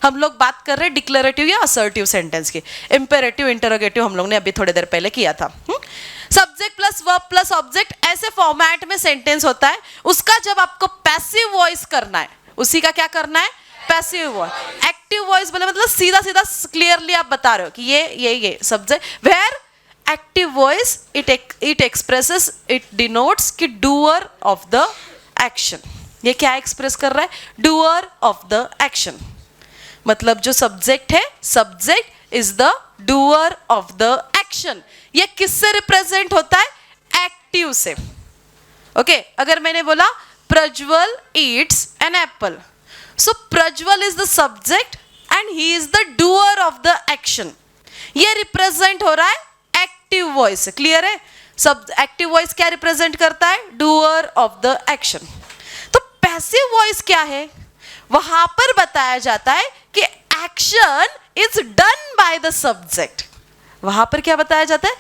हम लोग बात कर रहे हैं डिक्लेरेटिव या असर्टिव सेंटेंस की। इंपेरेटिव, इंटरोगेटिव हम लोग ने अभी थोड़ी देर पहले किया था। Subject plus verb plus object ऐसे फॉर्मेट में सेंटेंस होता है। उसका जब आपको पैसिव वॉइस करना है, उसी का क्या करना है? Passive voice. एक्टिव वॉइस बोले मतलब सीधा सीधा क्लियरली आप बता रहे हो कि ये subject. Where active voice it expresses, it denotes कि डूअर ऑफ द एक्शन। ये क्या एक्सप्रेस कर रहा है? Doer of the action. मतलब जो सब्जेक्ट है, subject is the doer of the action. ये किससे रिप्रेजेंट होता है? एक्टिव से। ओके, अगर मैंने बोला Prajwal eats an apple, so Prajwal is the subject and he is the doer of the action. ये रिप्रेजेंट हो रहा है एक्टिव वॉइस। क्लियर है? सब एक्टिव वॉइस क्या रिप्रेजेंट करता है? Doer of the action. तो पैसिव वॉइस क्या है? वहां पर बताया जाता है कि action is done by the subject. वहां पर क्या बताया जाता है?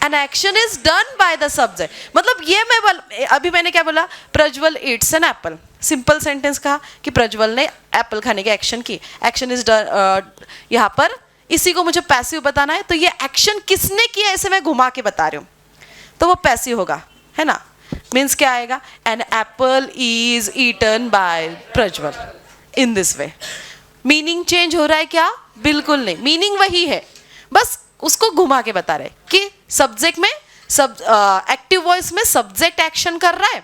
An action is done by the subject. मतलब ये अभी मैंने क्या बोला? Prajwal eats an apple. Simple sentence कहा कि प्रज्वल ने एप्पल खाने की एक्शन की। Action is done. यहाँ पर इसी को मुझे पैसिव बताना है, तो ये एक्शन किसने किया ऐसे मैं घुमा के बता रही हूँ, तो वो पैसिव होगा, है ना? मीन्स क्या आएगा? An apple is eaten by Prajwal in this way. Meaning change हो रहा है क्या? बिल्कुल नहीं, मीनिंग वही है, बस उसको घुमा के बता रहे कि सब्जेक्ट में एक्टिव वॉइस में सब्जेक्ट एक्शन कर रहा है,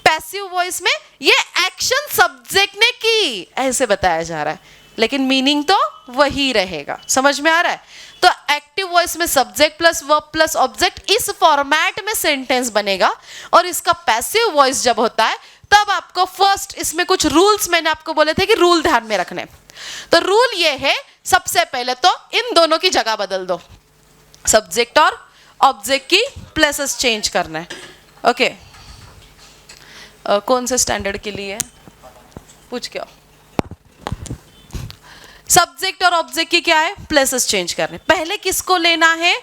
पैसिव वॉइस में ये एक्शन सब्जेक्ट ने की ऐसे बताया जा रहा है, लेकिन मीनिंग तो वही रहेगा। समझ में आ रहा है? तो एक्टिव वॉइस में subject plus verb plus object इस फॉर्मेट में सेंटेंस बनेगा। और इसका पैसिव वॉइस जब होता है तब आपको फर्स्ट इसमें कुछ रूल्स मैंने आपको बोले थे कि रूल ध्यान में रखने। तो रूल ये है, सबसे पहले तो इन दोनों की जगह बदल दो, सब्जेक्ट और ऑब्जेक्ट की प्लेसेस चेंज करना है। ओके, कौन से स्टैंडर्ड के लिए? पूछ के आओ। सब्जेक्ट और ऑब्जेक्ट की क्या है? प्लेसेस चेंज करने। पहले किसको लेना है?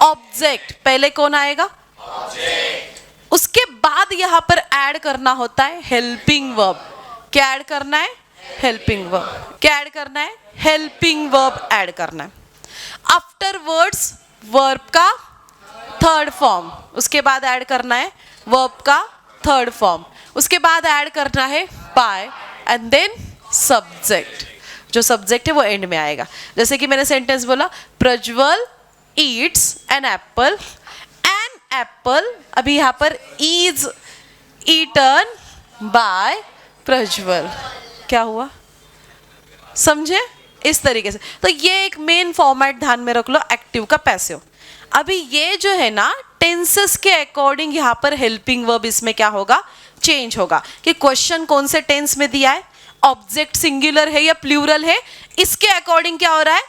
ऑब्जेक्ट। पहले कौन आएगा? ऑब्जेक्ट। उसके बाद यहां पर ऐड करना होता है हेल्पिंग वर्ब। क्या ऐड करना है? Helping verb. क्या ऐड करना है? हेल्पिंग वर्ब ऐड करना है। आफ्टर वर्ड्स वर्ब का थर्ड फॉर्म, उसके बाद ऐड करना है वर्ब का थर्ड फॉर्म, उसके बाद ऐड करना है बाय एंड देन सब्जेक्ट। जो सब्जेक्ट है वो एंड में आएगा। जैसे कि मैंने सेंटेंस बोला Prajwal eats an apple, an apple अभी यहाँ पर इज ईटन बाय प्रज्वल। क्या हुआ? समझे? इस तरीके से। तो ये एक मेन फॉर्मेट ध्यान में रख लो एक्टिव का पैसिव। अभी ये जो है ना टेंसेस के अकॉर्डिंग यहाँ पर हेल्पिंग वर्ब इसमें क्या होगा? चेंज होगा कि क्वेश्चन कौन से टेंस में दिया है, ऑब्जेक्ट सिंगुलर है या प्लूरल है, इसके अकॉर्डिंग क्या हो रहा है?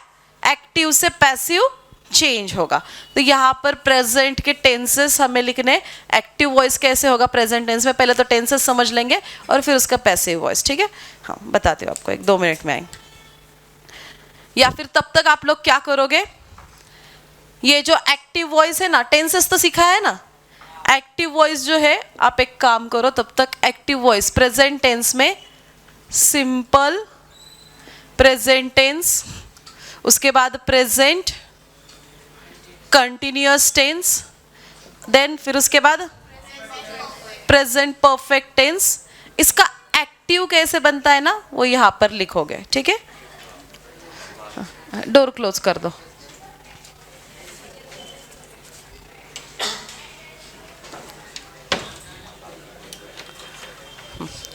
एक्टिव से पैसिव चेंज होगा। तो यहाँ पर प्रेजेंट के टेंसेस हमें लिखने, एक्टिव वॉइस कैसे होगा प्रेजेंट टेंस में, पहले तो टेंसेस समझ लेंगे और फिर उसका पैसिव वॉइस, ठीक है। हाँ बताती हूँ आपको, 1-2 मिनट में आएंगे। या फिर तब तक आप लोग क्या करोगे, ये जो एक्टिव वॉइस है ना, टेंसेस तो सिखा है ना, एक्टिव वॉइस जो है आप एक काम करो तब तक, एक्टिव वॉइस प्रेजेंट टेंस में सिंपल प्रेजेंट टेंस, उसके बाद प्रेजेंट कंटिन्यूअस टेंस, देन फिर उसके बाद प्रेजेंट परफेक्ट टेंस। इसका एक्टिव कैसे बनता है ना, वो यहां पर लिखोगे, ठीक है। डोर क्लोज कर दो।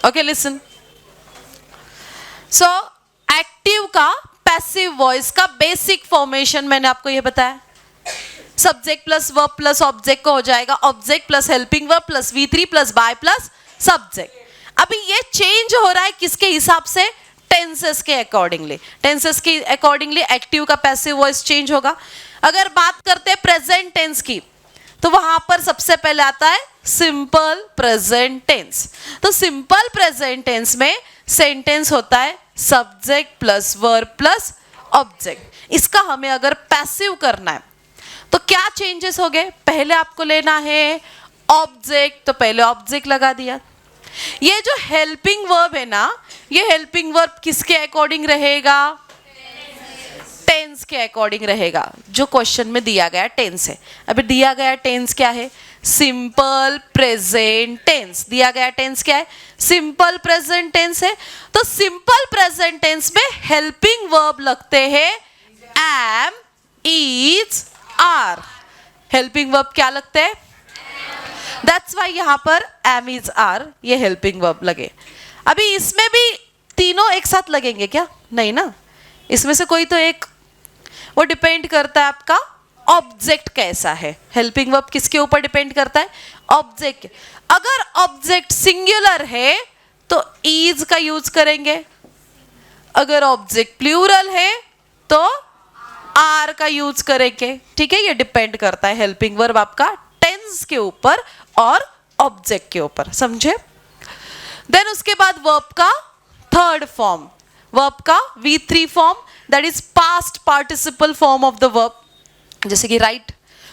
ओके लिसन, सो एक्टिव का पैसिव वॉइस का बेसिक फॉर्मेशन मैंने आपको ये बताया, subject plus verb plus object का हो जाएगा, object plus helping verb plus V3 plus by plus subject. अभी ये चेंज हो रहा है किसके हिसाब से, टेंसेस के अकॉर्डिंगली, टेंसेस के अकॉर्डिंगली एक्टिव का पैसिव वॉइस चेंज होगा। अगर बात करते हैं प्रेजेंट टेंस की, तो वहां पर सबसे पहले आता है सिंपल प्रेजेंट टेंस। तो सिंपल प्रेजेंट टेंस में सेंटेंस होता है subject plus verb plus object. इसका हमें अगर पैसिव करना है तो क्या चेंजेस हो गए, पहले आपको लेना है ऑब्जेक्ट, तो पहले ऑब्जेक्ट लगा दिया। ये जो हेल्पिंग वर्ब है ना, ये हेल्पिंग वर्ब किसके अकॉर्डिंग रहेगा, टेंस के अकॉर्डिंग रहेगा, जो क्वेश्चन में दिया गया टेंस है। अभी दिया गया टेंस क्या है, सिंपल प्रेजेंट टेंस। दिया गया टेंस क्या है, सिंपल प्रेजेंट टेंस है। तो सिंपल प्रेजेंट टेंस में हेल्पिंग वर्ब लगते हैं am, is, are. Helping verb क्या लगते हैं, दैट्स वाई यहां पर एम, इज, आर ये हेल्पिंग वर्ब लगे। अभी इसमें भी तीनों एक साथ लगेंगे क्या, नहीं ना, इसमें से कोई तो एक, वो डिपेंड करता है आपका ऑब्जेक्ट कैसा है। हेल्पिंग वर्ब किसके ऊपर डिपेंड करता है, ऑब्जेक्ट। अगर ऑब्जेक्ट सिंगुलर है तो इज का यूज करेंगे, अगर ऑब्जेक्ट प्लूरल है तो आर का यूज करेंगे, ठीक है। ये डिपेंड करता है हेल्पिंग वर्ब आपका टेंस के ऊपर और ऑब्जेक्ट के ऊपर, समझे। देन उसके बाद वर्ब का थर्ड फॉर्म, वर्ब का V3 form, that is past participle form of the verb. जैसे कि राइट,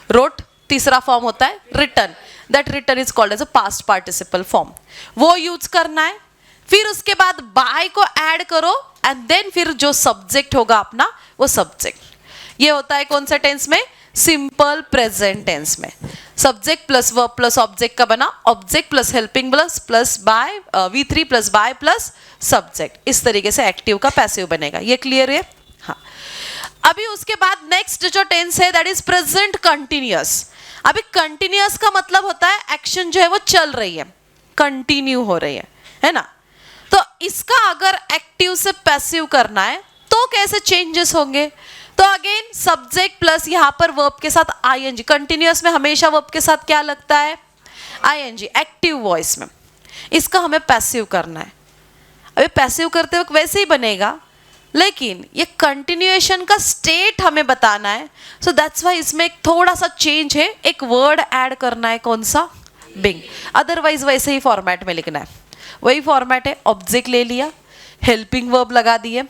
रोट, तीसरा फॉर्म होता है written, that written is called as a past participle form, वो यूज करना है। फिर उसके बाद बाय को ऐड करो एंड देन फिर जो सब्जेक्ट होगा अपना वो सब्जेक्ट। ये होता है कौन सा टेंस में, सिंपल प्रेजेंट टेंस में। Subject plus verb plus object का बना, object plus helping plus by, V3 plus by plus subject. इस तरीके से एक्टिव का पैसिव बनेगा। ये क्लियर है, हाँ। अभी उसके बाद नेक्स्ट जो टेंस है दैट इज प्रेजेंट कंटिन्यूअस। अभी कंटिन्यूअस का मतलब होता है एक्शन जो है वो चल रही है, कंटिन्यू हो रही है ना। तो इसका अगर एक्टिव से पैसिव करना है तो कैसे चेंजेस होंगे, तो अगेन सब्जेक्ट प्लस यहाँ पर वर्ब के साथ आईएनजी। कंटिन्यूअस में हमेशा वर्ब के साथ क्या लगता है, आईएनजी। एक्टिव वॉइस में इसका हमें पैसिव करना है। अभी पैसिव करते वक्त वैसे ही बनेगा, लेकिन ये कंटिन्यूएशन का स्टेट हमें बताना है। सो दैट्स वाई इसमें एक थोड़ा सा चेंज है, एक वर्ड ऐड करना है, कौन सा, बिंग। अदरवाइज वैसे ही फॉर्मेट में लिखना है, वही फॉर्मेट है। ऑब्जेक्ट ले लिया, हेल्पिंग वर्ब लगा दिए,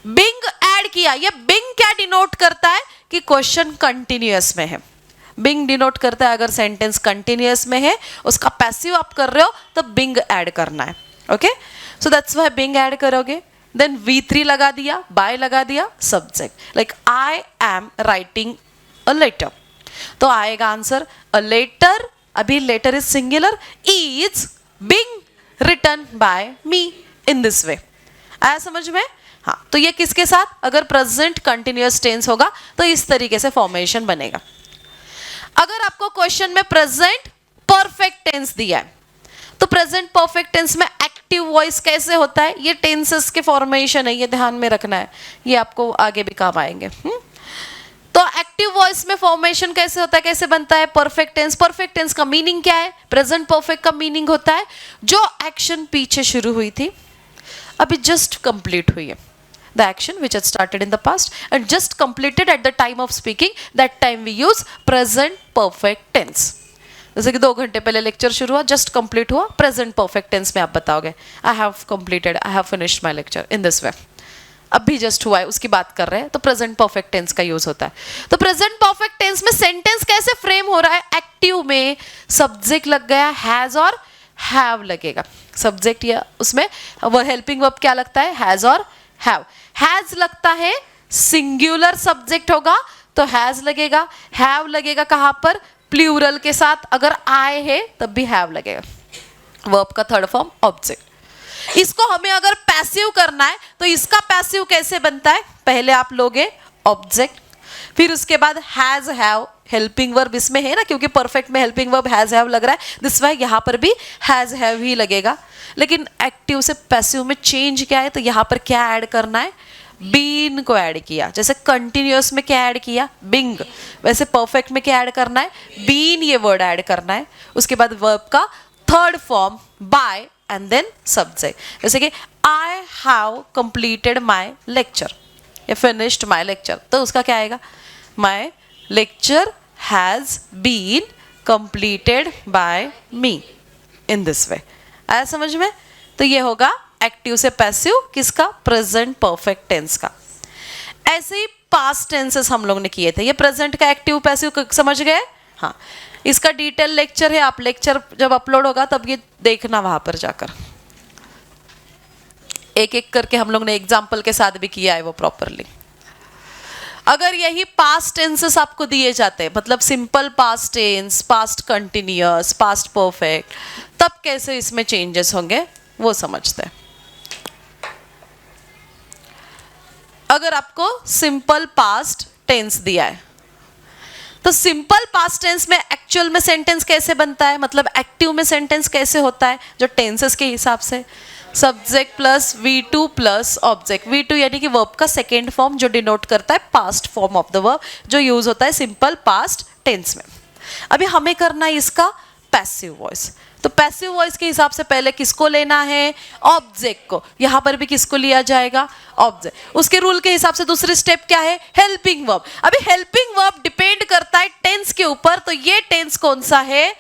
बिंग ऐड किया। ये बिंग क्या डिनोट करता है कि क्वेश्चन कंटिन्यूअस में है। बिंग डिनोट करता है अगर सेंटेंस कंटिन्यूअस में है, उसका पैसिव आप कर रहे हो तो बिंग ऐड करना है। Okay, so that's why being add करोगे। देन V3 लगा दिया, बाय लगा दिया, subject. Like I am writing a letter, तो आएगा आंसर अ लेटर। अभी letter is singular, is being written by me in this way. आया समझ में, हाँ। तो ये किसके साथ, अगर प्रेजेंट कंटिन्यूअस टेंस होगा तो इस तरीके से फॉर्मेशन बनेगा। अगर आपको क्वेश्चन में प्रेजेंट परफेक्ट टेंस दिया है तो प्रेजेंट परफेक्ट टेंस में एक्टिव वॉइस कैसे होता है, ये टेंसेस के फॉर्मेशन है, ये ध्यान में रखना है, ये आपको आगे भी काम आएंगे। तो एक्टिव वॉइस में फॉर्मेशन कैसे होता है, कैसे बनता है परफेक्ट टेंस। परफेक्ट टेंस का मीनिंग क्या है, प्रेजेंट परफेक्ट का मीनिंग होता है जो एक्शन पीछे शुरू हुई थी अभी जस्ट कंप्लीट हुई है, the action which had started in the past and just completed at the time of speaking, that time we use present perfect tense. जैसे कि 2 घंटे पहले लेक्चर शुरू हुआ, जस्ट कंप्लीट हुआ, प्रेजेंट परफेक्ट टेंस में आप बताओगे आई have completed, I have finished my lecture in this वे. अभी जस्ट हुआ है उसकी बात कर रहे हैं, तो प्रेजेंट परफेक्ट टेंस का यूज होता है. तो प्रेजेंट परफेक्ट टेंस में सेंटेंस कैसे फ्रेम हो रहा है? एक्टिव में सब्जेक्ट लग गया, हैज और हैव लगेगा. सब्जेक्ट या उसमें वो हेल्पिंग वर्ब क्या लगता है? हैज और हैव. हैज लगता है सिंगुलर सब्जेक्ट होगा तो हैज लगेगा. हैव लगेगा कहां पर? प्लूरल के साथ. अगर आए है तब भी हैव लगेगा. वर्ब का थर्ड फॉर्म ऑब्जेक्ट. इसको हमें अगर पैसिव करना है तो इसका पैसिव कैसे बनता है? पहले आप लोगे ऑब्जेक्ट, फिर उसके बाद हैज हैव, हेल्पिंग वर्ब इसमें है ना, क्योंकि परफेक्ट में हेल्पिंग वर्ब हैज हैव लग रहा है, दिस वाई यहाँ पर भी हैज हैव ही लगेगा. लेकिन एक्टिव से पैसिव में चेंज क्या है? तो यहाँ पर क्या ऐड करना है? बीन को ऐड किया. जैसे कंटिन्यूअस में क्या ऐड किया? बिंग. वैसे परफेक्ट में क्या ऐड करना है? बीन, ये वर्ड ऐड करना है. उसके बाद वर्ब का third form by and then subject. जैसे कि I have completed my lecture या फिनिश्ड माई लेक्चर, तो उसका क्या आएगा? My lecture has been completed by me. In this way. आया समझ में? तो ये होगा एक्टिव से पैसिव किसका? प्रेजेंट परफेक्ट टेंस का. ऐसे ही पास्ट टेंसेस हम लोग ने किए थे. ये प्रेजेंट का एक्टिव पैसिव समझ गए? हाँ. इसका डिटेल लेक्चर है, आप लेक्चर जब अपलोड होगा तब ये देखना वहां पर जाकर. एक एक करके हम लोग ने एग्जाम्पल के साथ भी किया है वो प्रॉपरली. अगर यही पास्ट टेंसेस आपको दिए जाते हैं, मतलब simple past tense, past continuous, past perfect, तब कैसे इसमें चेंजेस होंगे वो समझते हैं. अगर आपको सिंपल पास्ट टेंस दिया है तो सिंपल पास्ट टेंस में एक्चुअल में सेंटेंस कैसे बनता है? मतलब एक्टिव में सेंटेंस कैसे होता है जो टेंसेस के हिसाब से? Subject plus V2 plus object. V2 यानी कि वर्ब का सेकेंड फॉर्म जो डिनोट करता है past form of the verb, जो यूज होता है सिंपल पास्ट टेंस में. अभी हमें करना है इसका पैसिव वॉइस. तो पैसिव वॉइस के हिसाब से पहले किसको लेना है? ऑब्जेक्ट को. यहां पर भी किसको लिया जाएगा? ऑब्जेक्ट. उसके रूल के हिसाब से दूसरी स्टेप क्या है? Helping verb. अभी हेल्पिंग वर्ब डिपेंड करता है टेंस के ऊपर, तो ये टेंस कौन सा है?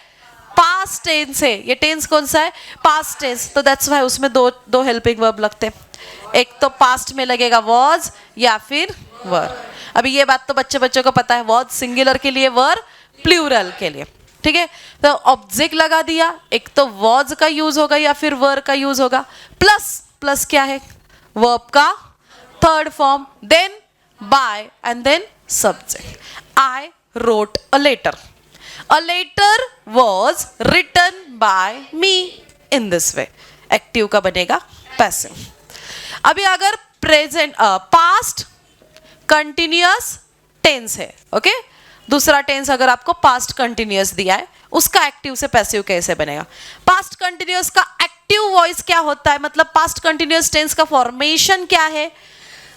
पास्ट टेंस है. ये टेंस कौन सा है? Past tense. तो दैट्स व्हाई उसमें दो हेल्पिंग वर्ब लगते हैं. एक तो पास्ट में लगेगा वॉज या फिर वर. अभी ये बात तो बच्चों को पता है, वॉज सिंगुलर के लिए, वर प्लूरल के लिए. ठीक है. तो ऑब्जेक्ट लगा दिया, एक तो वॉज का यूज होगा या फिर वर का यूज होगा. प्लस क्या है? वर्ब का third form, then by and then subject. I wrote a letter. A letter was written by me. In this way active का बनेगा पैसिव. अभी अगर प्रेजेंट पास्ट कंटिन्यूअस टेंस है, ओके, दूसरा टेंस अगर आपको पास्ट कंटिन्यूअस दिया है, उसका एक्टिव से पैसिव कैसे बनेगा? पास्ट कंटिन्यूअस का एक्टिव वॉइस क्या होता है? मतलब पास्ट कंटिन्यूअस टेंस का फॉर्मेशन क्या है?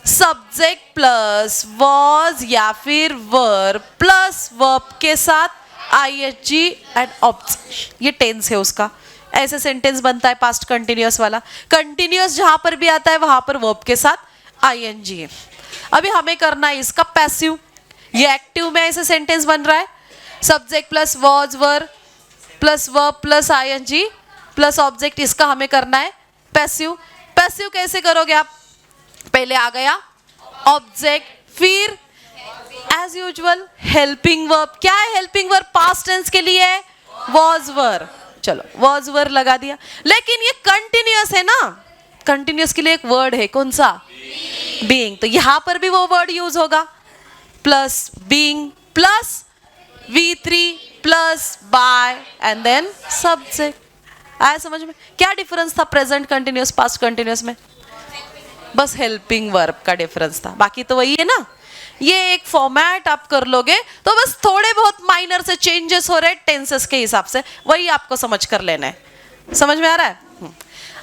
सब्जेक्ट प्लस वॉज या फिर वर्ब प्लस वर्ब के साथ आईएनजी एंड ऑब्जेक्ट. ये टेंस है उसका. ऐसे सेंटेंस बनता है पास्ट कंटिन्यूअस वाला. कंटिन्यूअस जहां पर भी आता है वहां पर वर्ब के साथ आईएनजी है. अभी हमें करना है इसका पैसिव. ये एक्टिव में ऐसे सेंटेंस बन रहा है, subject plus was were plus verb plus I N G plus object. इसका हमें करना है पैसिव. पैसिव कैसे करोगे आप? पहले आ गया ऑब्जेक्ट, फिर एज यूजुअल हेल्पिंग वर्ब. क्या है हेल्पिंग वर्ब पास्ट टेंस के लिए? Was were. चलो वॉज वर लगा दिया. लेकिन ये कंटिन्यूअस है ना, कंटिन्यूअस के लिए एक वर्ड है, कौन सा? बीइंग. तो यहां पर भी वो वर्ड यूज होगा, plus being plus V3 plus by and then subject. आया समझ में? क्या डिफरेंस था प्रेजेंट कंटिन्यूअस पास्ट कंटिन्यूअस में? बस हेल्पिंग वर्ब का डिफरेंस था, बाकी तो वही है ना. ये एक फॉर्मेट आप कर लोगे तो बस थोड़े बहुत माइनर से चेंजेस हो रहे टेंसेस के हिसाब से, वही आपको समझ कर लेना है. समझ में आ रहा है?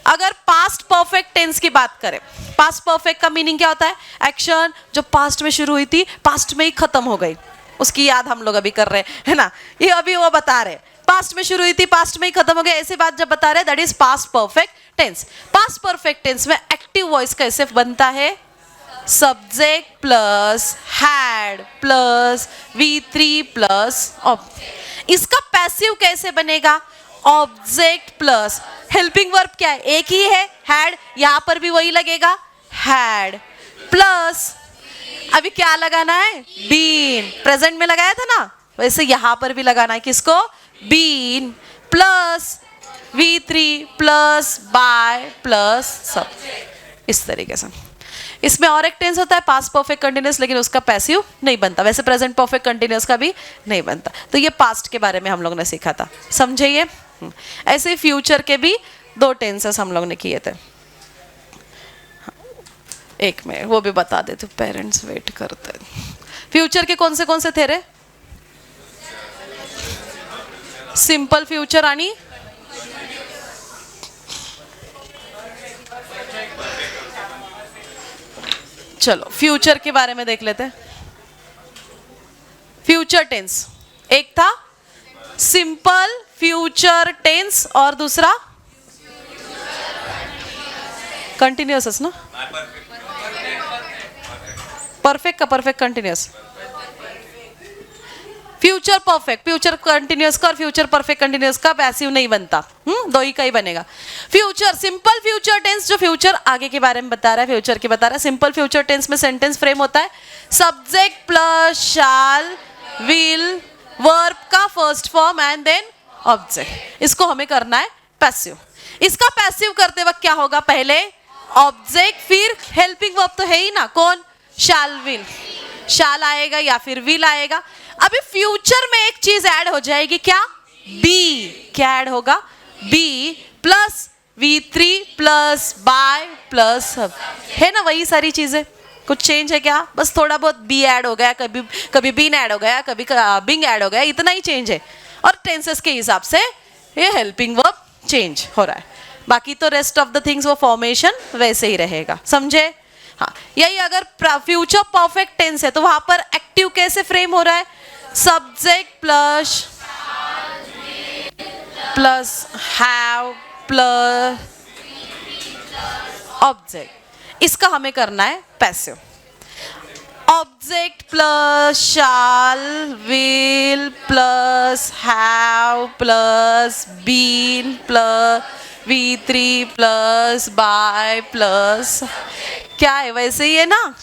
अगर पास्ट परफेक्ट टेंस की बात करें, पास्ट परफेक्ट का मीनिंग क्या होता है? एक्शन जो पास्ट में शुरू हुई थी पास्ट में ही खत्म हो गई, उसकी याद हम लोग अभी कर रहे हैं ना. ये अभी वो बता रहे पास्ट में शुरू हुई थी पास्ट में ही खत्म हो गई, ऐसी बात जब बता रहे that is past perfect tense. Past perfect tense में एक्टिव वॉइस कैसे बनता है? Subject plus had plus V3 plus object. इसका पैसिव कैसे बनेगा? ऑब्जेक्ट प्लस हेल्पिंग वर्ब क्या है? एक ही है, हैड, यहां पर भी वही लगेगा, हैड प्लस अभी क्या लगाना है? बीन। प्रेजेंट में लगाया था ना, वैसे यहां पर भी लगाना है, किसको? Been plus V3 plus by plus sub, इस तरीके से। इसमें और एक टेंस होता है पास्ट परफेक्ट कंटिन्यूअस, लेकिन उसका पैसिव नहीं बनता। वैसे प्रेजेंट परफेक्ट कंटिन्यूअस का भी नहीं बनता। तो ये पास्ट के बारे में हम लोग ने सीखा था, समझे ये? ऐसे ही फ्यूचर के भी 2 टेंसेस हम लोग ने किए थे। एक मिनट, वो भी बता देते, पेरेंट्स वेट करते हैं। फ्यूचर के कौन से थे रे? सिंपल फ्यूचर आणि चलो फ्यूचर के बारे में देख लेते हैं। फ्यूचर टेंस एक था सिंपल फ्यूचर टेंस और दूसरा कंटिन्यूअस ना? परफेक्ट का perfect continuous, future perfect, future continuous का और फ्यूचर परफेक्ट कंटिन्यूअस का पैसिव नहीं बनता। दो ही का ही बनेगा। फ्यूचर सिंपल फ्यूचर टेंस जो फ्यूचर आगे के बारे में बता रहा है, फ्यूचर के बता रहा है। सिंपल फ्यूचर टेंस में सेंटेंस फ्रेम होता है subject plus shall will verb का first form and then object. इसको हमें करना है पैसिव। इसका पैसिव करते वक्त क्या होगा? पहले ऑब्जेक्ट फिर हेल्पिंग वर्ब तो है ही ना, कौन? शैल विल, शैल आएगा या फिर विल आएगा। अभी फ्यूचर में एक चीज ऐड हो जाएगी, क्या? बी। क्या ऐड होगा? Be plus V3 plus by plus है ना, वही सारी चीजें। कुछ चेंज है क्या? बस थोड़ा बहुत बी ऐड हो गया, कभी कभी बीन ऐड हो गया, कभी बिंग ऐड हो गया, इतना ही चेंज है। और टेंसेस के हिसाब से ये हेल्पिंग वर्ब चेंज हो रहा है। बाकी तो रेस्ट ऑफ द थिंग्स वो फॉर्मेशन वैसे ही रहेगा, समझे? हाँ, यही अगर फ्यूचर परफेक्ट टेंस है तो वहां पर एक्टिव कैसे फ्रेम हो रहा है? Subject plus have plus object. इसका हमें करना है passive. Object plus shall will plus have plus been plus V3 plus by plus क्या है, वैसे ही है ना।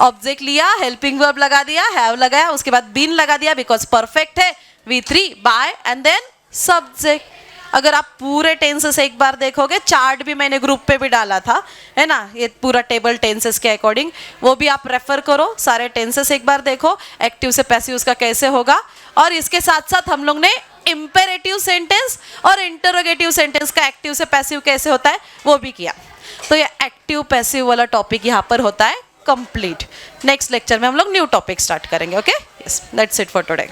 ऑब्जेक्ट लिया, हेल्पिंग वर्ब लगा दिया, हैव लगाया, उसके बाद बीन लगा दिया बिकॉज परफेक्ट है, V3 bye and then subject. अगर आप पूरे टेंसेस एक बार देखोगे, चार्ट भी मैंने ग्रुप पे भी डाला था, है ना, ये पूरा टेबल टेंसेस के अकॉर्डिंग, वो भी आप रेफर करो, सारे टेंसेस एक बार देखो, एक्टिव से पैसिव उसका कैसे होगा। और इसके साथ साथ हम लोग ने इंपेरेटिव सेंटेंस और इंटरोगेटिव सेंटेंस का एक्टिव से पैसिव कैसे होता है वो भी किया। तो ये एक्टिव पैसिव वाला टॉपिक यहाँ पर होता है कंप्लीट। नेक्स्ट लेक्चर में हम लोग न्यू टॉपिक स्टार्ट करेंगे। Okay, yes, that's it for today.